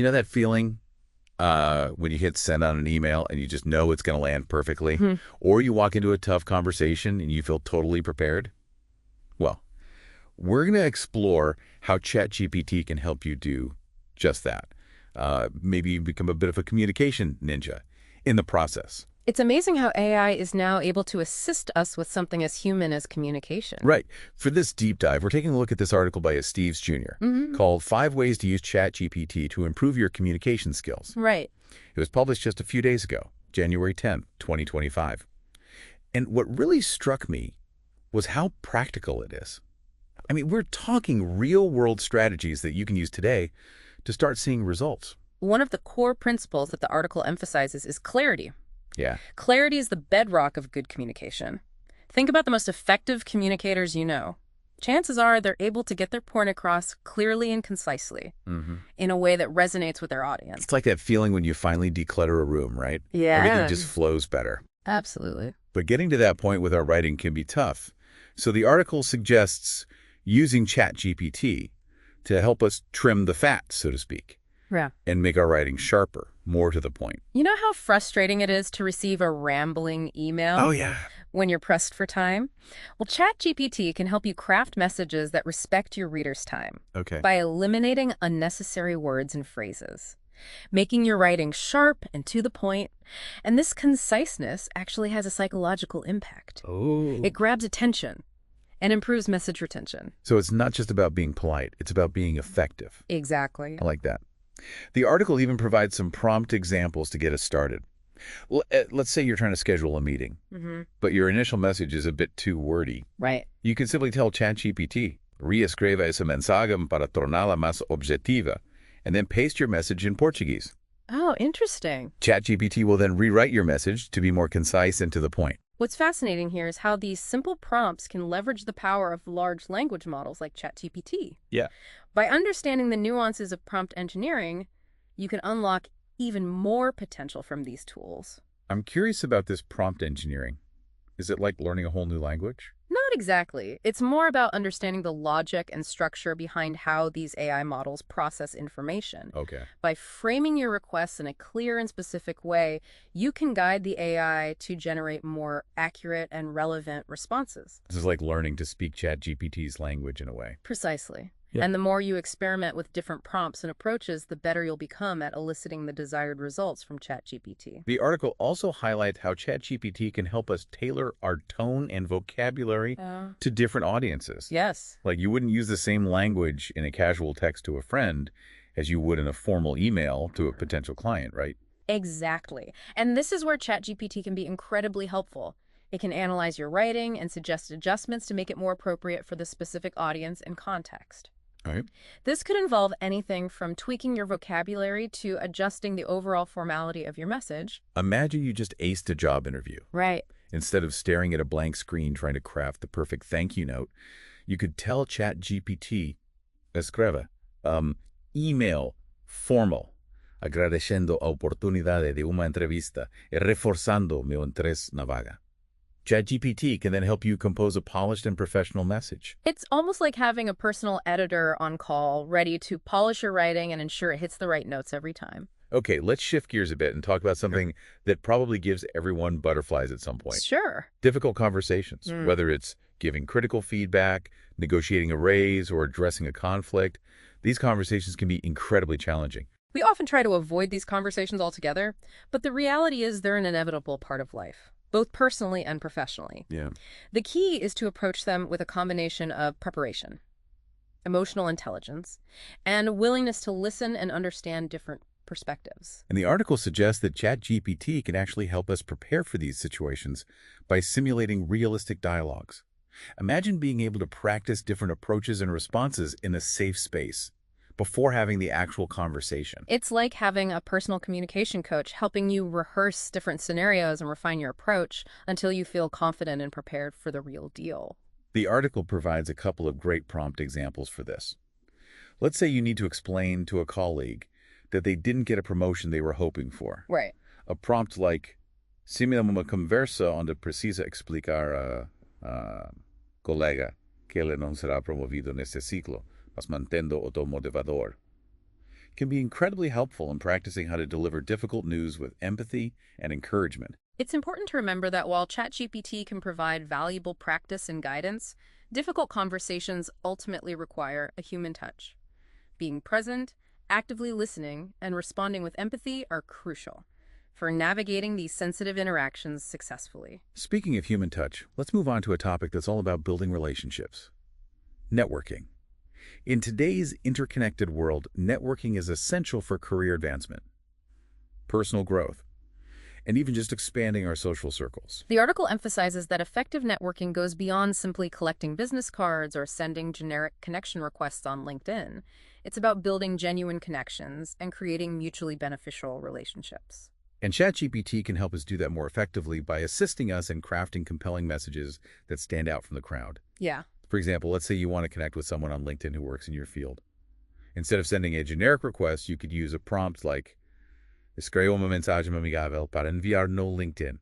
You know that feeling when you hit send on an email and you just know it's going to land perfectly? Hmm. Or you walk into a tough conversation and you feel totally prepared? Well, we're going to explore how ChatGPT can help you do just that. Maybe you become a bit of a communication ninja in the process. It's amazing how AI is now able to assist us with something as human as communication. Right. For this deep dive, we're taking a look at this article by Steves Jr. called 5 Ways to Use ChatGPT to Improve Your Communication Skills. Right. It was published just a few days ago, January 10th, 2025. And what really struck me was how practical it is. I mean, we're talking real-world strategies that you can use today to start seeing results. One of the core principles that the article emphasizes is clarity. Yeah. Clarity is the bedrock of good communication. Think about the most effective communicators you know. Chances are they're able to get their point across clearly and concisely in a way that resonates with their audience. It's like that feeling when you finally declutter a room, right? Yeah. Everything just flows better. Absolutely. But getting to that point with our writing can be tough. So the article suggests using ChatGPT to help us trim the fat, so to speak, Yeah. and make our writing sharper, more to the point. You know how frustrating it is to receive a rambling email? Oh, yeah. When you're pressed for time? Well, ChatGPT can help you craft messages that respect your reader's time Okay. by eliminating unnecessary words and phrases, making your writing sharp and to the point. And this conciseness actually has a psychological impact. Oh. It grabs attention and improves message retention. So it's not just about being polite. It's about being effective. Exactly. I like that. The article even provides some prompt examples to get us started. Let's say you're trying to schedule a meeting, but your initial message is a bit too wordy. Right. You can simply tell ChatGPT, reescreva ese mensaje para tornarla más objetiva, and then paste your message in Portuguese. Oh, interesting. ChatGPT will then rewrite your message to be more concise and to the point. What's fascinating here is how these simple prompts can leverage the power of large language models like ChatGPT. Yeah. By understanding the nuances of prompt engineering, you can unlock even more potential from these tools. I'm curious about this prompt engineering. Is it like learning a whole new language? Not exactly. It's more about understanding the logic and structure behind how these AI models process information. Okay. By framing your requests in a clear and specific way, you can guide the AI to generate more accurate and relevant responses. This is like learning to speak ChatGPT's language in a way. Precisely. Yeah. And the more you experiment with different prompts and approaches, the better you'll become at eliciting the desired results from ChatGPT. The article also highlights how ChatGPT can help us tailor our tone and vocabulary to different audiences. Yes. Like you wouldn't use the same language in a casual text to a friend as you would in a formal email to a potential client, right? Exactly. And this is where ChatGPT can be incredibly helpful. It can analyze your writing and suggest adjustments to make it more appropriate for the specific audience and context. All right. This could involve anything from tweaking your vocabulary to adjusting the overall formality of your message. Imagine you just aced a job interview. Right. Instead of staring at a blank screen trying to craft the perfect thank you note, you could tell ChatGPT, escreva, email formal, agradecendo a oportunidade de uma entrevista e reforçando meu interesse na vaga. ChatGPT can then help you compose a polished and professional message. It's almost like having a personal editor on call, ready to polish your writing and ensure it hits the right notes every time. Okay, let's shift gears a bit and talk about something that probably gives everyone butterflies at some point. Sure. Difficult conversations, whether it's giving critical feedback, negotiating a raise, or addressing a conflict. These conversations can be incredibly challenging. We often try to avoid these conversations altogether, but the reality is they're an inevitable part of life, both personally and professionally. Yeah. The key is to approach them with a combination of preparation, emotional intelligence, and a willingness to listen and understand different perspectives. And the article suggests that ChatGPT can actually help us prepare for these situations by simulating realistic dialogues. Imagine being able to practice different approaches and responses in a safe space before having the actual conversation. It's like having a personal communication coach helping you rehearse different scenarios and refine your approach until you feel confident and prepared for the real deal. The article provides a couple of great prompt examples for this. Let's say you need to explain to a colleague that they didn't get a promotion they were hoping for. Right. A prompt like, simila uma conversa onde precisa explicar a colega que ele não será promovido neste ciclo, mas mantendo o tom motivador. can be incredibly helpful in practicing how to deliver difficult news with empathy and encouragement. It's important to remember that while ChatGPT can provide valuable practice and guidance, difficult conversations ultimately require a human touch. Being present, actively listening, and responding with empathy are crucial for navigating these sensitive interactions successfully. Speaking of human touch, let's move on to a topic that's all about building relationships. Networking. In today's interconnected world, networking is essential for career advancement, personal growth, and even just expanding our social circles. The article emphasizes that effective networking goes beyond simply collecting business cards or sending generic connection requests on LinkedIn. It's about building genuine connections and creating mutually beneficial relationships. And ChatGPT can help us do that more effectively by assisting us in crafting compelling messages that stand out from the crowd. Yeah. For example, let's say you want to connect with someone on LinkedIn who works in your field. Instead of sending a generic request, you could use a prompt like, escreva un mensaje amigável para enviar no LinkedIn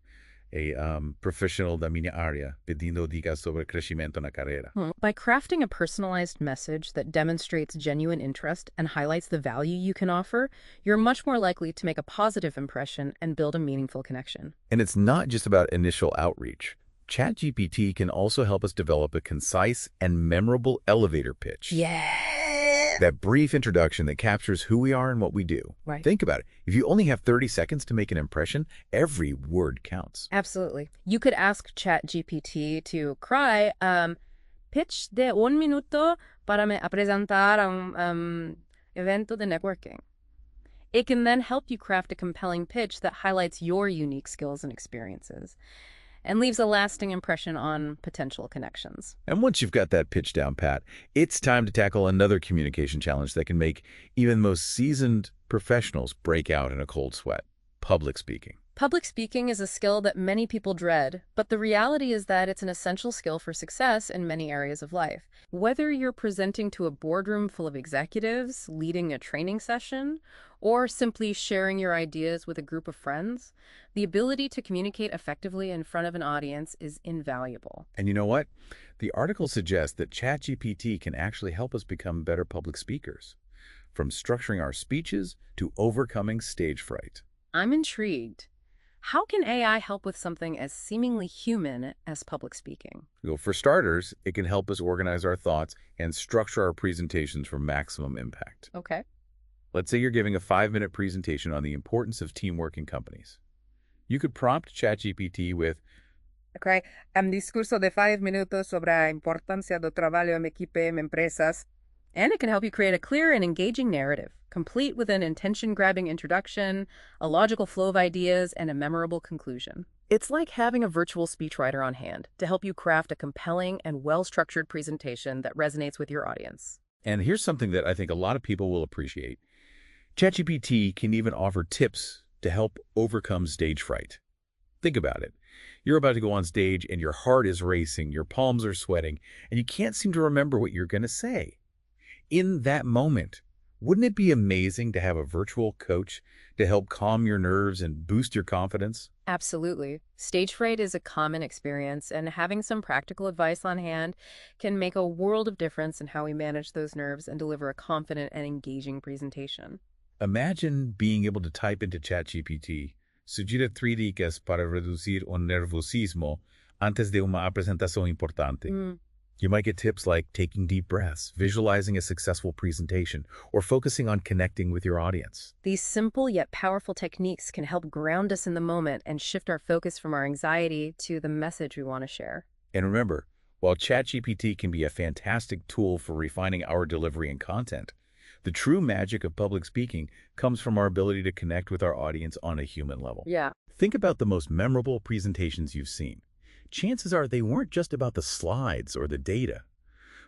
a professional da minha área pedindo dicas sobre crescimento na carreira. By crafting a personalized message that demonstrates genuine interest and highlights the value you can offer, you're much more likely to make a positive impression and build a meaningful connection. And it's not just about initial outreach. ChatGPT can also help us develop a concise and memorable elevator pitch. Yeah. That brief introduction that captures who we are and what we do. Right. Think about it. If you only have 30 seconds to make an impression, every word counts. Absolutely. You could ask ChatGPT to cry, pitch de 1 minuto para me presentar a un evento de networking. It can then help you craft a compelling pitch that highlights your unique skills and experiences and leaves a lasting impression on potential connections. And once you've got that pitch down pat, it's time to tackle another communication challenge that can make even most seasoned professionals break out in a cold sweat: public speaking. Public speaking is a skill that many people dread, but the reality is that it's an essential skill for success in many areas of life. Whether you're presenting to a boardroom full of executives, leading a training session, or simply sharing your ideas with a group of friends, the ability to communicate effectively in front of an audience is invaluable. And you know what? The article suggests that ChatGPT can actually help us become better public speakers, from structuring our speeches to overcoming stage fright. I'm intrigued. How can AI help with something as seemingly human as public speaking? Well, for starters, it can help us organize our thoughts and structure our presentations for maximum impact. Okay. Let's say you're giving a 5-minute presentation on the importance of teamwork in companies. You could prompt ChatGPT with, Okay, discurso de 5 minutos sobre la importancia del trabajo en equipo en empresas. And it can help you create a clear and engaging narrative, complete with an intention-grabbing introduction, a logical flow of ideas, and a memorable conclusion. It's like having a virtual speechwriter on hand to help you craft a compelling and well-structured presentation that resonates with your audience. and here's something that I think a lot of people will appreciate. ChatGPT can even offer tips to help overcome stage fright. Think about it. You're about to go on stage and your heart is racing, your palms are sweating, and you can't seem to remember what you're going to say. In that moment, wouldn't it be amazing to have a virtual coach to help calm your nerves and boost your confidence? Absolutely. Stage fright is a common experience, and having some practical advice on hand can make a world of difference in how we manage those nerves and deliver a confident and engaging presentation. Imagine being able to type into ChatGPT, sugiere 3 dicas para reducir un nerviosismo antes de una presentación importante. You might get tips like taking deep breaths, visualizing a successful presentation, or focusing on connecting with your audience. These simple yet powerful techniques can help ground us in the moment and shift our focus from our anxiety to the message we want to share. And remember, while ChatGPT can be a fantastic tool for refining our delivery and content, the true magic of public speaking comes from our ability to connect with our audience on a human level. Yeah. Think about the most memorable presentations you've seen. Chances are they weren't just about the slides or the data,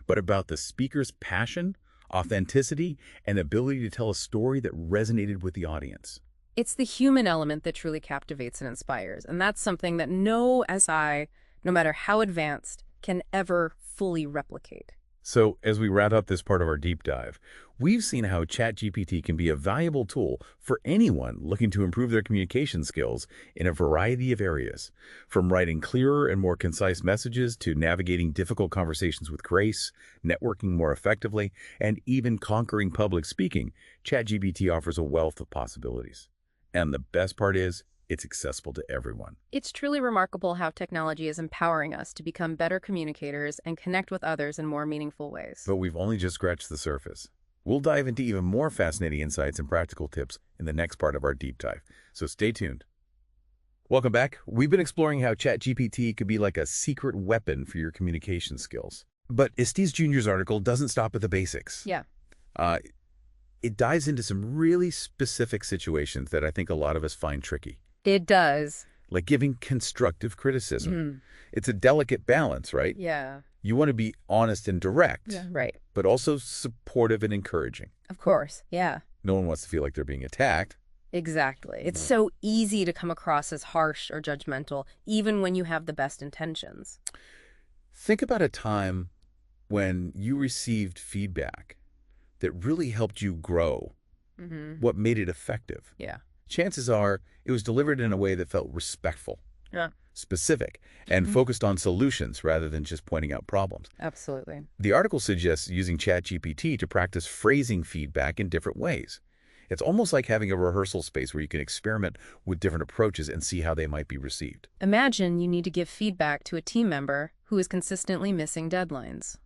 but about the speaker's passion, authenticity, and ability to tell a story that resonated with the audience. It's the human element that truly captivates and inspires, and that's something that no SI, no matter how advanced, can ever fully replicate. So, as we wrap up this part of our deep dive, we've seen how ChatGPT can be a valuable tool for anyone looking to improve their communication skills in a variety of areas. From writing clearer and more concise messages to navigating difficult conversations with grace, networking more effectively, and even conquering public speaking, ChatGPT offers a wealth of possibilities. And the best part is, it's accessible to everyone. It's truly remarkable how technology is empowering us to become better communicators and connect with others in more meaningful ways. But we've only just scratched the surface. We'll dive into even more fascinating insights and practical tips in the next part of our deep dive, so stay tuned. Welcome back. We've been exploring how ChatGPT could be like a secret weapon for your communication skills. But Estes Jr.'s article doesn't stop at the basics. Yeah. It dives into some really specific situations that I think a lot of us find tricky. It does. Like giving constructive criticism. It's a delicate balance, right? Yeah. You want to be honest and direct, Right. but also supportive and encouraging. Of course. Yeah. No one wants to feel like they're being attacked. Exactly. It's so easy to come across as harsh or judgmental, even when you have the best intentions. Think about a time when you received feedback that really helped you grow. What made it effective? Yeah. Chances are it was delivered in a way that felt respectful, specific, and focused on solutions rather than just pointing out problems. Absolutely. The article suggests using ChatGPT to practice phrasing feedback in different ways. It's almost like having a rehearsal space where you can experiment with different approaches and see how they might be received. Imagine you need to give feedback to a team member who is consistently missing deadlines.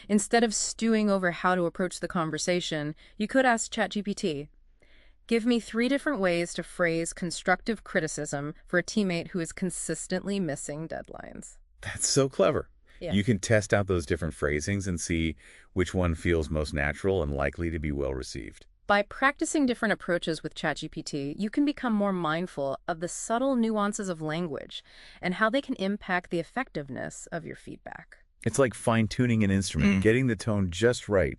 Instead of stewing over how to approach the conversation, you could ask ChatGPT, give me 3 different ways to phrase constructive criticism for a teammate who is consistently missing deadlines. That's so clever. Yeah. You can test out those different phrasings and see which one feels most natural and likely to be well received. By practicing different approaches with ChatGPT, you can become more mindful of the subtle nuances of language and how they can impact the effectiveness of your feedback. It's like fine-tuning an instrument, getting the tone just right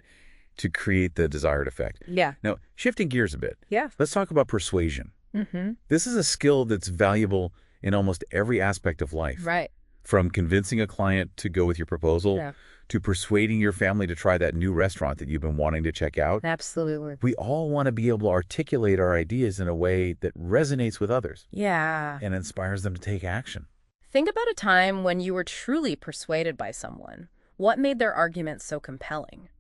to create the desired effect. Yeah. Now, shifting gears a bit, Yeah. let's talk about persuasion. This is a skill that's valuable in almost every aspect of life. Right. From convincing a client to go with your proposal to persuading your family to try that new restaurant that you've been wanting to check out. Absolutely. We all want to be able to articulate our ideas in a way that resonates with others Yeah. and inspires them to take action. Think about a time when you were truly persuaded by someone. What made their argument so compelling?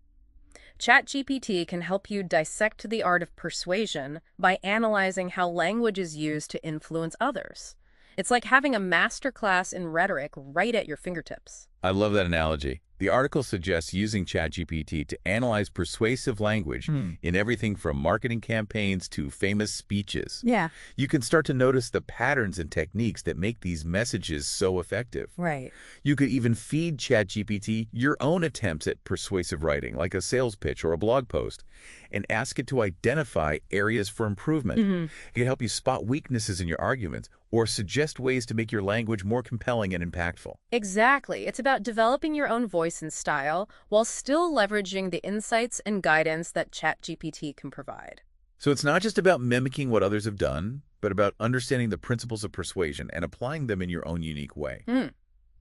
ChatGPT can help you dissect the art of persuasion by analyzing how language is used to influence others. It's like having a masterclass in rhetoric right at your fingertips. I love that analogy. The article suggests using ChatGPT to analyze persuasive language in everything from marketing campaigns to famous speeches. Yeah. You can start to notice the patterns and techniques that make these messages so effective. Right. You could even feed ChatGPT your own attempts at persuasive writing, like a sales pitch or a blog post, and ask it to identify areas for improvement. It can help you spot weaknesses in your arguments or suggest ways to make your language more compelling and impactful. Exactly. It's about developing your own voice and style while still leveraging the insights and guidance that ChatGPT can provide. So it's not just about mimicking what others have done, but about understanding the principles of persuasion and applying them in your own unique way. Now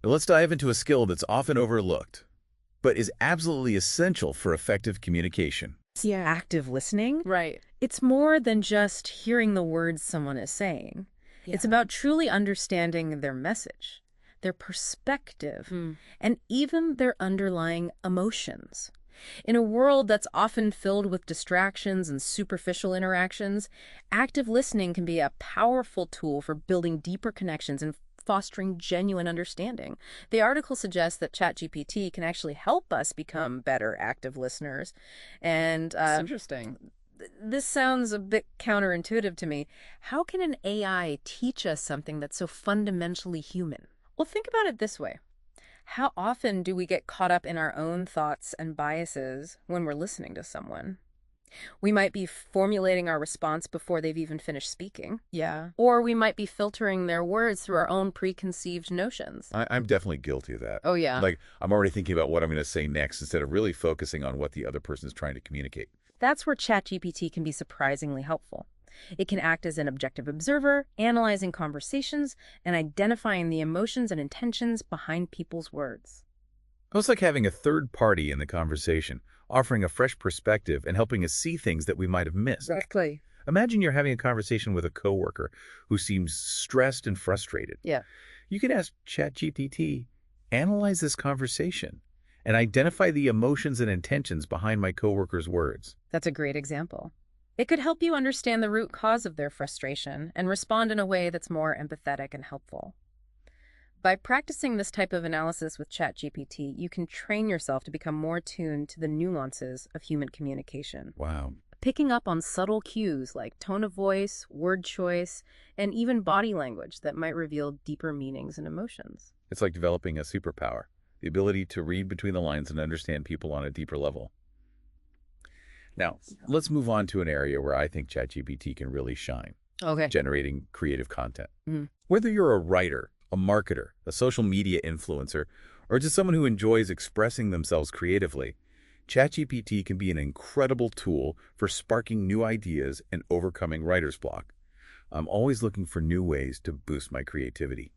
let's dive into a skill that's often overlooked, but is absolutely essential for effective communication. Yeah. Active listening. Right. It's more than just hearing the words someone is saying. It's about truly understanding their message, their perspective, and even their underlying emotions. In a world that's often filled with distractions and superficial interactions, active listening can be a powerful tool for building deeper connections and fostering genuine understanding. The article suggests that ChatGPT can actually help us become better active listeners. And That's interesting. this sounds a bit counterintuitive to me. How can an AI teach us something that's so fundamentally human? Well, think about it this way. How often do we get caught up in our own thoughts and biases when we're listening to someone? We might be formulating our response before they've even finished speaking. Yeah. Or we might be filtering their words through our own preconceived notions. I'm definitely guilty of that. Oh, yeah. Like, I'm already thinking about what I'm going to say next instead of really focusing on what the other person is trying to communicate. That's where ChatGPT can be surprisingly helpful. It can act as an objective observer, analyzing conversations and identifying the emotions and intentions behind people's words. Almost like having a third party in the conversation, offering a fresh perspective and helping us see things that we might have missed. Exactly. Imagine you're having a conversation with a coworker who seems stressed and frustrated. Yeah. You can ask ChatGPT, analyze this conversation and identify the emotions and intentions behind my coworker's words. That's a great example. It could help you understand the root cause of their frustration and respond in a way that's more empathetic and helpful. By practicing this type of analysis with ChatGPT, you can train yourself to become more tuned to the nuances of human communication, Wow. picking up on subtle cues like tone of voice, word choice, and even body language that might reveal deeper meanings and emotions. It's like developing a superpower, the ability to read between the lines and understand people on a deeper level. Now, let's move on to an area where I think ChatGPT can really shine, Okay. generating creative content. Mhm. Whether you're a writer, a marketer, a social media influencer, or just someone who enjoys expressing themselves creatively, ChatGPT can be an incredible tool for sparking new ideas and overcoming writer's block. I'm always looking for new ways to boost my creativity.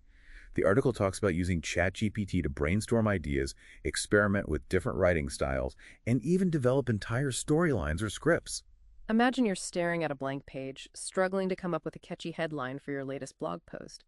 The article talks about using ChatGPT to brainstorm ideas, experiment with different writing styles, and even develop entire storylines or scripts. Imagine you're staring at a blank page, struggling to come up with a catchy headline for your latest blog post.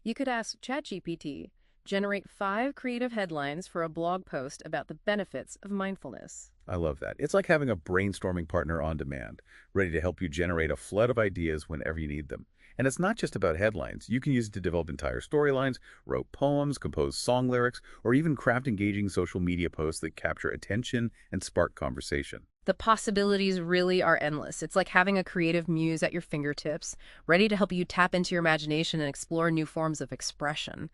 You could ask ChatGPT, generate 5 creative headlines for a blog post about the benefits of mindfulness. I love that. It's like having a brainstorming partner on demand, ready to help you generate a flood of ideas whenever you need them. And it's not just about headlines. You can use it to develop entire storylines, write poems, compose song lyrics, or even craft engaging social media posts that capture attention and spark conversation. The possibilities really are endless. It's like having a creative muse at your fingertips, ready to help you tap into your imagination and explore new forms of expression.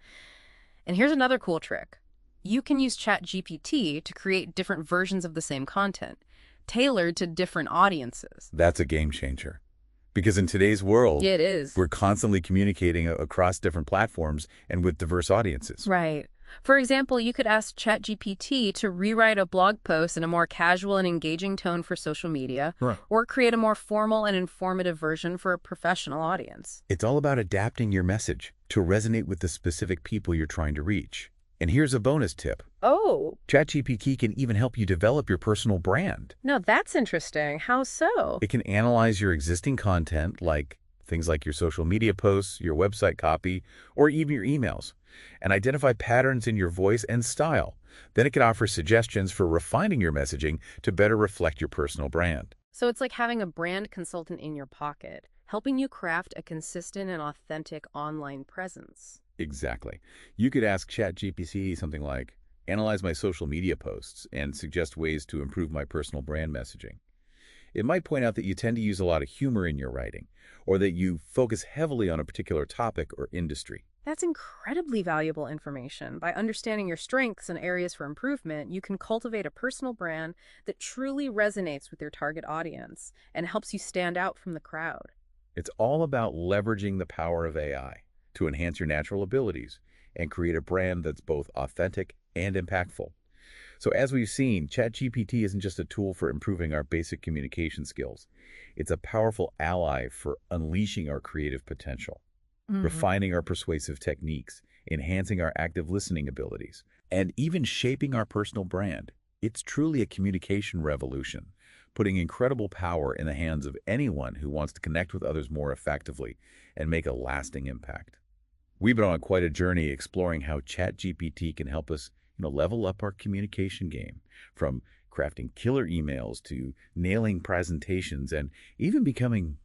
And here's another cool trick. You can use ChatGPT to create different versions of the same content, tailored to different audiences. That's a game changer. Because in today's world, It is. we're constantly communicating across different platforms and with diverse audiences. Right. For example, you could ask ChatGPT to rewrite a blog post in a more casual and engaging tone for social media, Right. or create a more formal and informative version for a professional audience. It's all about adapting your message to resonate with the specific people you're trying to reach. And here's a bonus tip. Oh, ChatGPT can even help you develop your personal brand. no, that's interesting. How so? It can analyze your existing content, like things like your social media posts, your website copy, or even your emails, and identify patterns in your voice and style. Then it can offer suggestions for refining your messaging to better reflect your personal brand. So it's like having a brand consultant in your pocket, helping you craft a consistent and authentic online presence. Exactly. You could ask ChatGPT something like, analyze my social media posts and suggest ways to improve my personal brand messaging. It might point out that you tend to use a lot of humor in your writing, or that you focus heavily on a particular topic or industry. That's incredibly valuable information. By understanding your strengths and areas for improvement, you can cultivate a personal brand that truly resonates with your target audience and helps you stand out from the crowd. It's all about leveraging the power of AI to enhance your natural abilities and create a brand that's both authentic and impactful. So as we've seen, ChatGPT isn't just a tool for improving our basic communication skills. It's a powerful ally for unleashing our creative potential, refining our persuasive techniques, enhancing our active listening abilities, and even shaping our personal brand. It's truly a communication revolution, putting incredible power in the hands of anyone who wants to connect with others more effectively and make a lasting impact. We've been on quite a journey exploring how ChatGPT can help us, level up our communication game, from crafting killer emails to nailing presentations and even becoming,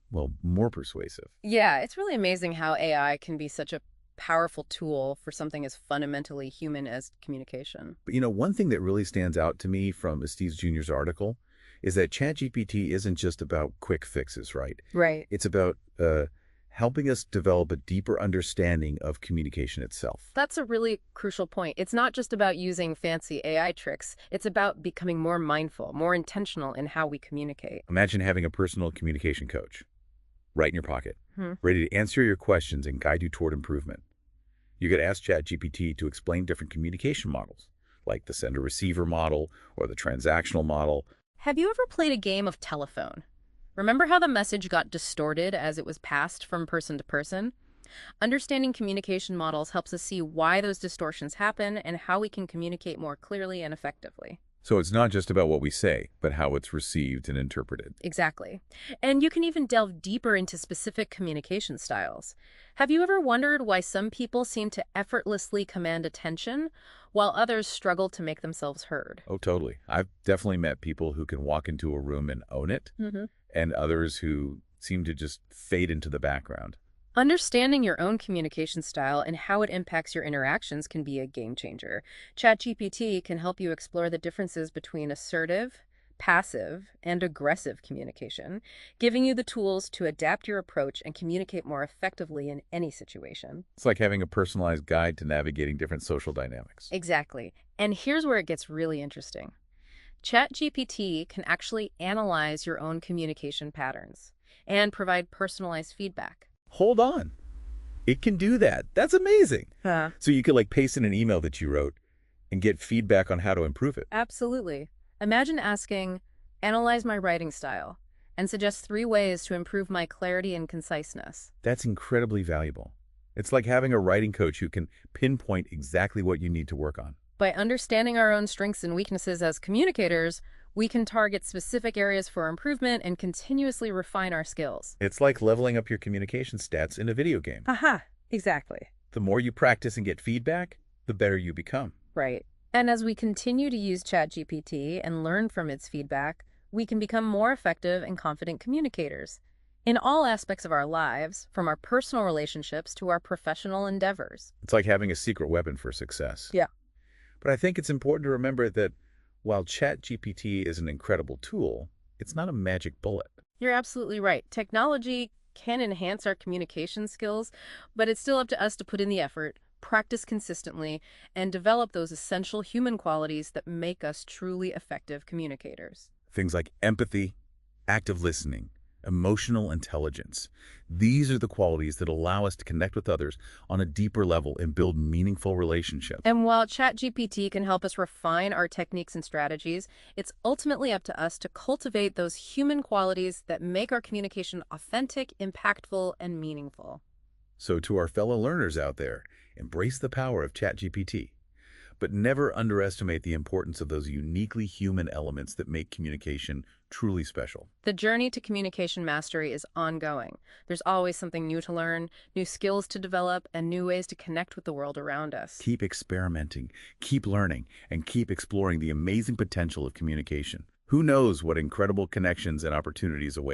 more persuasive. Yeah, it's really amazing how AI can be such a powerful tool for something as fundamentally human as communication. But one thing that really stands out to me from Steve Jr.'s article is that ChatGPT isn't just about quick fixes, right? Right. It's about helping us develop a deeper understanding of communication itself. That's a really crucial point. It's not just about using fancy AI tricks. It's about becoming more mindful, more intentional in how we communicate. Imagine having a personal communication coach right in your pocket, Hmm. ready to answer your questions and guide you toward improvement. You could ask ChatGPT to explain different communication models, like the sender-receiver model or the transactional model. Have you ever played a game of telephone? Remember how the message got distorted as it was passed from person to person? Understanding communication models helps us see why those distortions happen and how we can communicate more clearly and effectively. So it's not just about what we say, but how it's received and interpreted. Exactly. And you can even delve deeper into specific communication styles. Have you ever wondered why some people seem to effortlessly command attention while others struggle to make themselves heard? Oh, totally. I've definitely met people who can walk into a room and own it, Hmm. and others who seem to just fade into the background. Understanding your own communication style and how it impacts your interactions can be a game changer. ChatGPT can help you explore the differences between assertive, passive, and aggressive communication, giving you the tools to adapt your approach and communicate more effectively in any situation. It's like having a personalized guide to navigating different social dynamics. Exactly. And here's where it gets really interesting. ChatGPT can actually analyze your own communication patterns and provide personalized feedback. Hold on. It can do that. That's amazing. Huh. So you could like paste in an email that you wrote and get feedback on how to improve it. Absolutely. Imagine asking, analyze my writing style, and suggest 3 ways to improve my clarity and conciseness. That's incredibly valuable. It's like having a writing coach who can pinpoint exactly what you need to work on. By understanding our own strengths and weaknesses as communicators, we can target specific areas for improvement and continuously refine our skills. It's like leveling up your communication stats in a video game. Aha, exactly. The more you practice and get feedback, the better you become. Right. And as we continue to use ChatGPT and learn from its feedback, we can become more effective and confident communicators in all aspects of our lives, from our personal relationships to our professional endeavors. It's like having a secret weapon for success. Yeah. But I think it's important to remember that while ChatGPT is an incredible tool, it's not a magic bullet. You're absolutely right. Technology can enhance our communication skills, but it's still up to us to put in the effort, practice consistently, and develop those essential human qualities that make us truly effective communicators. Things like empathy, active listening, emotional intelligence. These are the qualities that allow us to connect with others on a deeper level and build meaningful relationships. And while ChatGPT can help us refine our techniques and strategies, it's ultimately up to us to cultivate those human qualities that make our communication authentic, impactful, and meaningful. So to our fellow learners out there, embrace the power of ChatGPT, but never underestimate the importance of those uniquely human elements that make communication truly special. The journey to communication mastery is ongoing. There's always something new to learn, new skills to develop, and new ways to connect with the world around us. Keep experimenting, keep learning, and keep exploring the amazing potential of communication. Who knows what incredible connections and opportunities await?